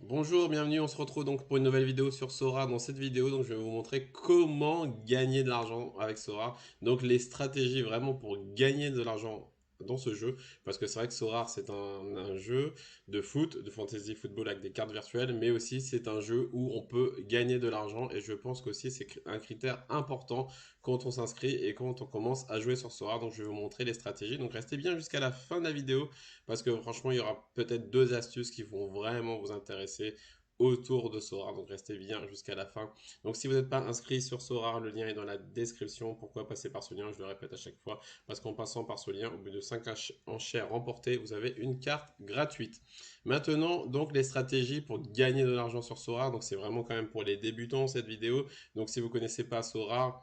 Bonjour, bienvenue, on se retrouve donc pour une nouvelle vidéo sur Sora. Dans cette vidéo, donc, je vais vous montrer comment gagner de l'argent avec Sora. Donc les stratégies vraiment pour gagner de l'argent dans ce jeu. Parce que c'est vrai que Sora, c'est un jeu de foot, de fantasy football avec des cartes virtuelles. Mais aussi, c'est un jeu où on peut gagner de l'argent. Et je pense qu'aussi, c'est un critère important quand on s'inscrit et quand on commence à jouer sur Sora. Donc je vais vous montrer les stratégies. Donc restez bien jusqu'à la fin de la vidéo parce que franchement, il y aura peut-être deux astuces qui vont vraiment vous intéresser autour de Sora. Donc restez bien jusqu'à la fin. Donc si vous n'êtes pas inscrit sur Sora, le lien est dans la description. Pourquoi passer par ce lien? Je le répète à chaque fois. Parce qu'en passant par ce lien, au bout de 5 enchères remportées, vous avez une carte gratuite. Maintenant, donc les stratégies pour gagner de l'argent sur Sora. Donc c'est vraiment quand même pour les débutants cette vidéo. Donc si vous ne connaissez pas Sora,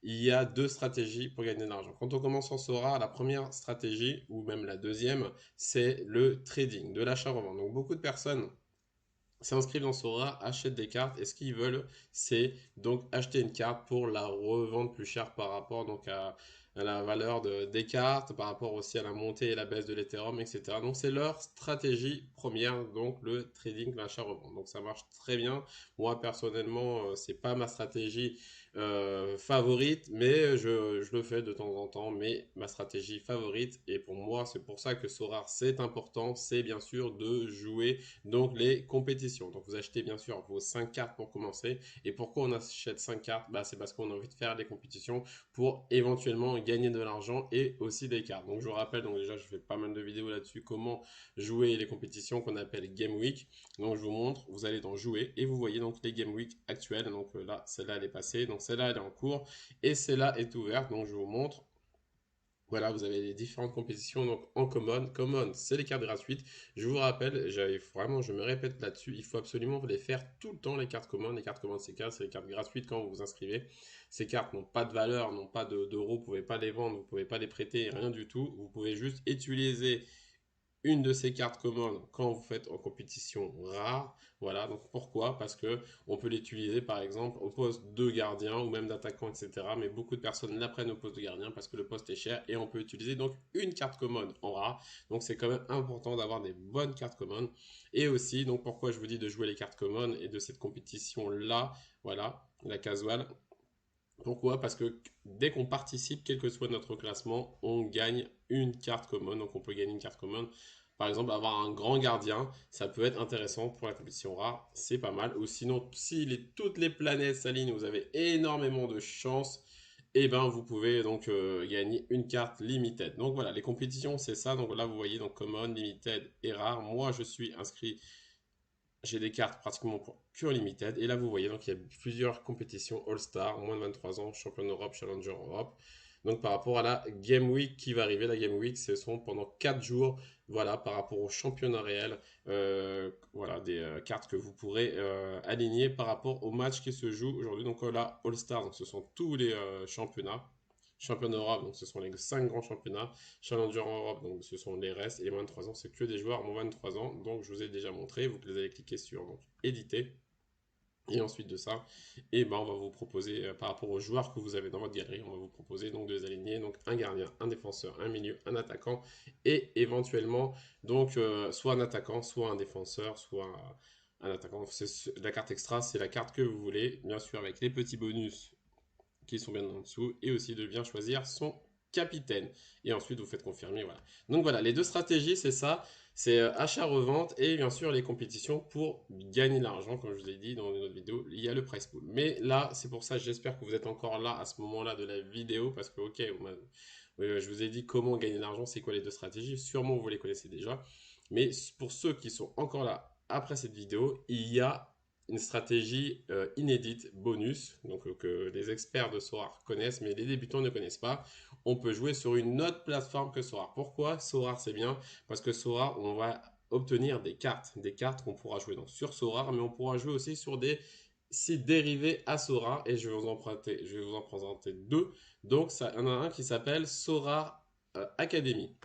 il y a deux stratégies pour gagner de l'argent. Quand on commence en Sora, la première stratégie, ou même la deuxième, c'est le trading, de l'achat-revente. Donc beaucoup de personnes s'inscrivent dans Sora, achètent des cartes, et ce qu'ils veulent, c'est donc acheter une carte pour la revendre plus cher par rapport donc à la valeur des cartes, par rapport aussi à la montée et la baisse de l'Ethereum, etc. Donc c'est leur stratégie première, donc le trading, l'achat-revente. Donc ça marche très bien. Moi personnellement, c'est pas ma stratégie favorite, mais je le fais de temps en temps, mais ma stratégie favorite, et pour moi c'est pour ça que Sora c'est important, c'est bien sûr de jouer donc les compétitions. Donc vous achetez bien sûr vos 5 cartes pour commencer. Et pourquoi on achète 5 cartes? C'est parce qu'on a envie de faire des compétitions pour éventuellement gagner de l'argent et aussi des cartes. Donc je vous rappelle, donc déjà je fais pas mal de vidéos là-dessus, comment jouer les compétitions qu'on appelle Game Week. Donc je vous montre, vous allez dans jouer et vous voyez donc les Game Week actuelles. Donc là, celle-là elle est passée, donc celle-là elle est en cours et celle-là est ouverte. Donc je vous montre. Voilà, vous avez les différentes compétitions donc en common. Common, c'est les cartes gratuites. Je vous rappelle, vraiment, je me répète là-dessus, il faut absolument les faire tout le temps, les cartes communes. Les cartes communes, c'est les cartes gratuites quand vous vous inscrivez. Ces cartes n'ont pas de valeur, n'ont pas d'euros, vous ne pouvez pas les vendre, vous ne pouvez pas les prêter, rien du tout. Vous pouvez juste utiliser une de ces cartes communes quand vous faites en compétition rare. Voilà, donc pourquoi? Parce que on peut l'utiliser par exemple au poste de gardien ou même d'attaquant, etc. Mais beaucoup de personnes la prennent au poste de gardien parce que le poste est cher et on peut utiliser donc une carte commune en rare. Donc c'est quand même important d'avoir des bonnes cartes communes. Et aussi, donc pourquoi je vous dis de jouer les cartes communes et de cette compétition là, voilà, la casual. Pourquoi? Parce que dès qu'on participe, quel que soit notre classement, on gagne une carte commune. Donc on peut gagner une carte commune. Par exemple, avoir un grand gardien, ça peut être intéressant pour la compétition rare, c'est pas mal. Ou sinon, si toutes les planètes s'alignent, vous avez énormément de chance, et ben vous pouvez donc gagner une carte limited. Donc voilà, les compétitions c'est ça. Donc là vous voyez donc common, limited et rare. Moi je suis inscrit, j'ai des cartes pratiquement pour pure limited. Et là, vous voyez, donc il y a plusieurs compétitions All-Star, moins de 23 ans, Champion d'Europe, Challenger Europe. Donc par rapport à la Game Week qui va arriver, la Game Week, ce sont pendant 4 jours, voilà, par rapport au championnat réel, voilà, des cartes que vous pourrez aligner par rapport au match qui se joue aujourd'hui. Donc là, All-Star, donc ce sont tous les championnats. Champion d'Europe, donc ce sont les 5 grands championnats. Challenger en Europe, donc ce sont les restes. Et les moins de 3 ans, c'est que des joueurs moins de 23 ans. Donc je vous ai déjà montré. Vous allez cliquer sur donc, éditer. Et ensuite de ça, on va vous proposer, par rapport aux joueurs que vous avez dans votre galerie, on va vous proposer donc de les aligner. Donc un gardien, un défenseur, un milieu, un attaquant. Et éventuellement, donc soit un attaquant, soit un défenseur, soit un attaquant. La carte extra, c'est la carte que vous voulez. Bien sûr, avec les petits bonus qui sont bien en dessous, et aussi de bien choisir son capitaine. Et ensuite, vous faites confirmer, voilà. Donc voilà, les deux stratégies, c'est ça, c'est achat-revente et bien sûr les compétitions pour gagner de l'argent, comme je vous ai dit dans une autre vidéo, il y a le price pool. Mais là, c'est pour ça, j'espère que vous êtes encore là à ce moment-là de la vidéo, parce que ok, je vous ai dit comment gagner de l'argent, c'est quoi les deux stratégies, sûrement vous les connaissez déjà. Mais pour ceux qui sont encore là après cette vidéo, il y a une stratégie inédite bonus, donc que les experts de Sora connaissent, mais les débutants ne connaissent pas. On peut jouer sur une autre plateforme que Sora. Pourquoi Sora c'est bien? Parce que Sora, on va obtenir des cartes qu'on pourra jouer donc sur Sora, mais on pourra jouer aussi sur des sites dérivés à Sora, et je vais vous en présenter deux. Donc, ça, il y en a un qui s'appelle Sora Academy.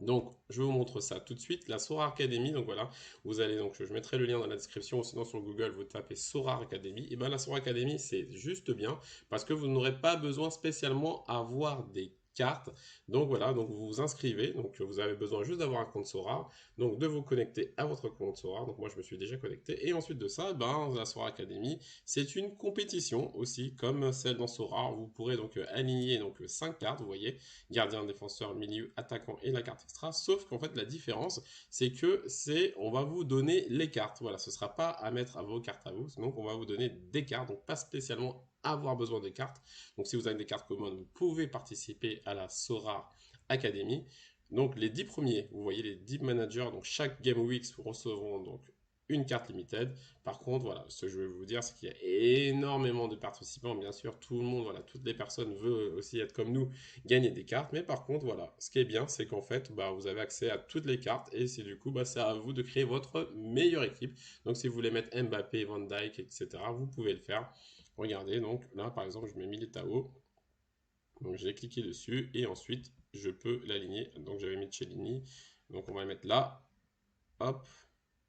Donc, je vous montre ça tout de suite. La Sora Academy, donc voilà, vous allez donc, je mettrai le lien dans la description, ou sinon sur Google, vous tapez Sora Academy. Et bien la Sora Academy, c'est juste bien parce que vous n'aurez pas besoin spécialement avoir des cartes. Donc voilà, donc vous vous inscrivez, donc vous avez besoin juste d'avoir un compte Sora, donc de vous connecter à votre compte Sora. Donc moi je me suis déjà connecté et ensuite de ça, ben la Sora Academy, c'est une compétition aussi comme celle dans Sora. Vous pourrez donc aligner donc 5 cartes, vous voyez, gardien, défenseur, milieu, attaquant et la carte extra. Sauf qu'en fait la différence, c'est que on va vous donner les cartes. Voilà, ce sera pas à mettre à vos cartes à vous, donc on va vous donner des cartes, donc pas spécialement avoir besoin des cartes. Donc si vous avez des cartes communes, vous pouvez participer à la Sora Academy. Donc les 10 premiers, vous voyez les 10 managers, donc chaque Game Week vous recevront donc une carte limited. Par contre, voilà, ce que je vais vous dire, c'est qu'il y a énormément de participants. Bien sûr, tout le monde, voilà, toutes les personnes veulent aussi être comme nous, gagner des cartes. Mais par contre, voilà, ce qui est bien, c'est qu'en fait, bah, vous avez accès à toutes les cartes et c'est du coup, bah, c'est à vous de créer votre meilleure équipe. Donc, si vous voulez mettre Mbappé, Van Dijk, etc., vous pouvez le faire. Regardez, donc là, par exemple, je mets Militao. Donc, j'ai cliqué dessus et ensuite, je peux l'aligner. Donc, j'avais mis Cellini. Donc, on va le mettre là. Hop.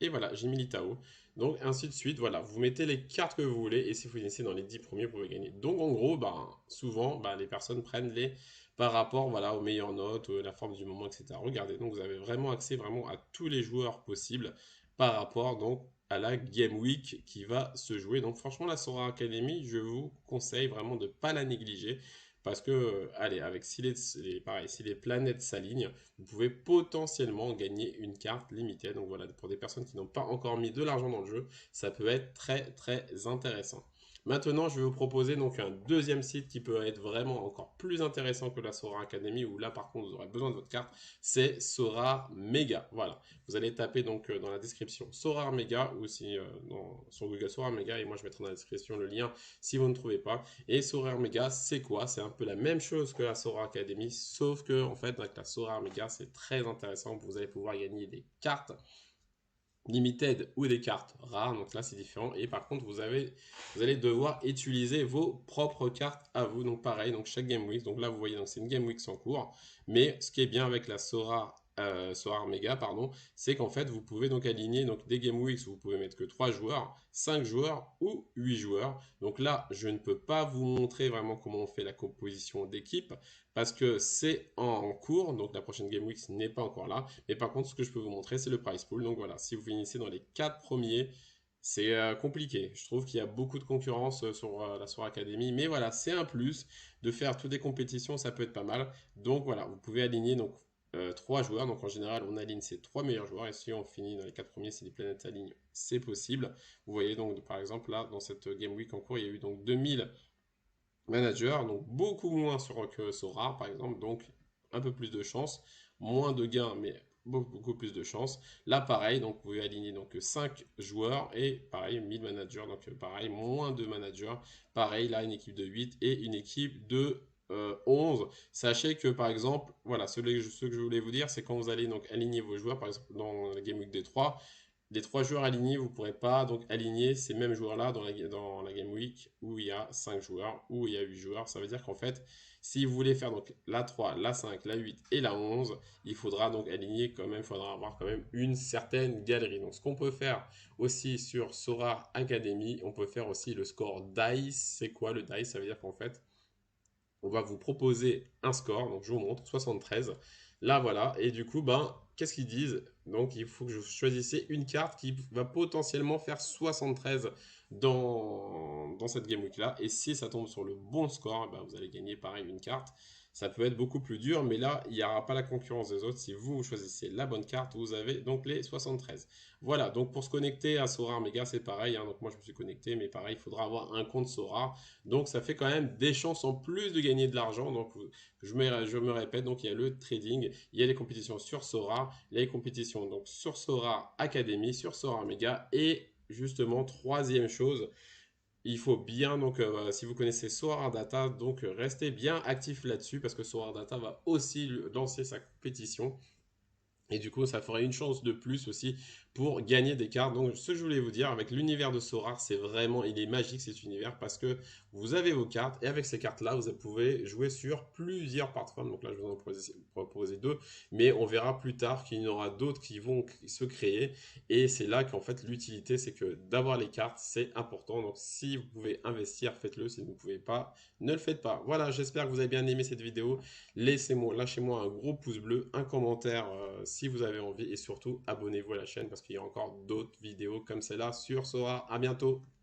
Et voilà, j'ai mis l'Itao. Donc ainsi de suite, voilà, vous mettez les cartes que vous voulez et si vous finissez dans les 10 premiers, vous pouvez gagner. Donc en gros, bah, souvent, bah, les personnes prennent les par rapport voilà, aux meilleures notes, la forme du moment, etc. Regardez, donc vous avez vraiment accès vraiment à tous les joueurs possibles par rapport donc à la Game Week qui va se jouer. Donc franchement, la Sora Academy, je vous conseille vraiment de ne pas la négliger. Parce que, allez, avec pareil, si les planètes s'alignent, vous pouvez potentiellement gagner une carte limitée. Donc voilà, pour des personnes qui n'ont pas encore mis de l'argent dans le jeu, ça peut être très très intéressant. Maintenant, je vais vous proposer donc un deuxième site qui peut être vraiment encore plus intéressant que la Sora Academy, où là par contre vous aurez besoin de votre carte, c'est Sora Mega. Voilà, vous allez taper donc dans la description Sora Mega ou si sur Google Sora Mega et moi je mettrai dans la description le lien si vous ne trouvez pas. Et Sora Mega, c'est quoi? C'est un peu la même chose que la Sora Academy, sauf que en fait avec la Sora Mega, c'est très intéressant. Vous allez pouvoir gagner des cartes limited ou des cartes rares, donc là c'est différent. Et par contre, vous allez devoir utiliser vos propres cartes à vous. Donc pareil, donc chaque Game Week. Donc là vous voyez, donc c'est une Game Week en cours. Mais ce qui est bien avec la Sora Mega, pardon, c'est qu'en fait vous pouvez donc aligner donc des Game Weeks où vous pouvez mettre que 3 joueurs, 5 joueurs ou 8 joueurs. Donc là, je ne peux pas vous montrer vraiment comment on fait la composition d'équipe parce que c'est en cours, donc la prochaine Game Week n'est pas encore là. Mais par contre, ce que je peux vous montrer, c'est le prize pool. Donc voilà, si vous finissez dans les 4 premiers, c'est compliqué. Je trouve qu'il y a beaucoup de concurrence sur la Sora Academy. Mais voilà, c'est un plus de faire toutes les compétitions, ça peut être pas mal. Donc voilà, vous pouvez aligner donc 3 joueurs. Donc en général, on aligne ces 3 meilleurs joueurs. Et si on finit dans les 4 premiers, si les planètes s'alignent, c'est possible. Vous voyez donc, par exemple, là, dans cette Game Week en cours, il y a eu donc 2000 manager, donc beaucoup moins sur que Sora par exemple, donc un peu plus de chance, moins de gains, mais beaucoup plus de chance. Là pareil, donc vous pouvez aligner donc 5 joueurs et pareil 1000 managers, donc pareil moins de managers, pareil là une équipe de 8 et une équipe de 11. Sachez que par exemple, voilà, ce que je voulais vous dire, c'est quand vous allez donc aligner vos joueurs, par exemple dans la Game Week des 3, les 3 joueurs alignés, vous ne pourrez pas donc aligner ces mêmes joueurs-là dans la Game Week où il y a 5 joueurs, où il y a 8 joueurs. Ça veut dire qu'en fait, si vous voulez faire donc la 3, la 5, la 8 et la 11, il faudra donc aligner quand même, il faudra avoir quand même une certaine galerie. Donc ce qu'on peut faire aussi sur Sora Academy, on peut faire aussi le score DICE. C'est quoi le DICE? Ça veut dire qu'en fait, on va vous proposer un score, donc je vous montre, 73. Là, voilà, et du coup, ben, qu'est-ce qu'ils disent? Donc, il faut que vous choisissiez une carte qui va potentiellement faire 73 dans cette Game Week-là. Et si ça tombe sur le bon score, ben, vous allez gagner pareil une carte. Ça peut être beaucoup plus dur, mais là, il n'y aura pas la concurrence des autres. Si vous choisissez la bonne carte, vous avez donc les 73. Voilà, donc pour se connecter à Sora Mega, c'est pareil, hein. Donc moi, je me suis connecté, mais pareil, il faudra avoir un compte Sora. Donc ça fait quand même des chances en plus de gagner de l'argent. Donc je me répète, donc il y a le trading, il y a les compétitions sur Sora, les compétitions donc sur Sora Academy, sur Sora Mega et justement troisième chose, il faut bien donc si vous connaissez Sora Data, donc restez bien actif là-dessus parce que Sora Data va aussi lancer sa compétition. Et du coup, ça ferait une chance de plus aussi pour gagner des cartes. Donc ce que je voulais vous dire avec l'univers de Sora, c'est vraiment, il est magique cet univers parce que vous avez vos cartes et avec ces cartes-là, vous pouvez jouer sur plusieurs plateformes. Donc là, je vous en proposer deux, mais on verra plus tard qu'il y en aura d'autres qui vont se créer et c'est là qu'en fait l'utilité, c'est que d'avoir les cartes, c'est important. Donc si vous pouvez investir, faites-le. Si vous ne pouvez pas, ne le faites pas. Voilà, j'espère que vous avez bien aimé cette vidéo. Lâchez-moi un gros pouce bleu, un commentaire si vous avez envie et surtout abonnez-vous à la chaîne parce qu'il y a encore d'autres vidéos comme celle-là sur Sora. À bientôt!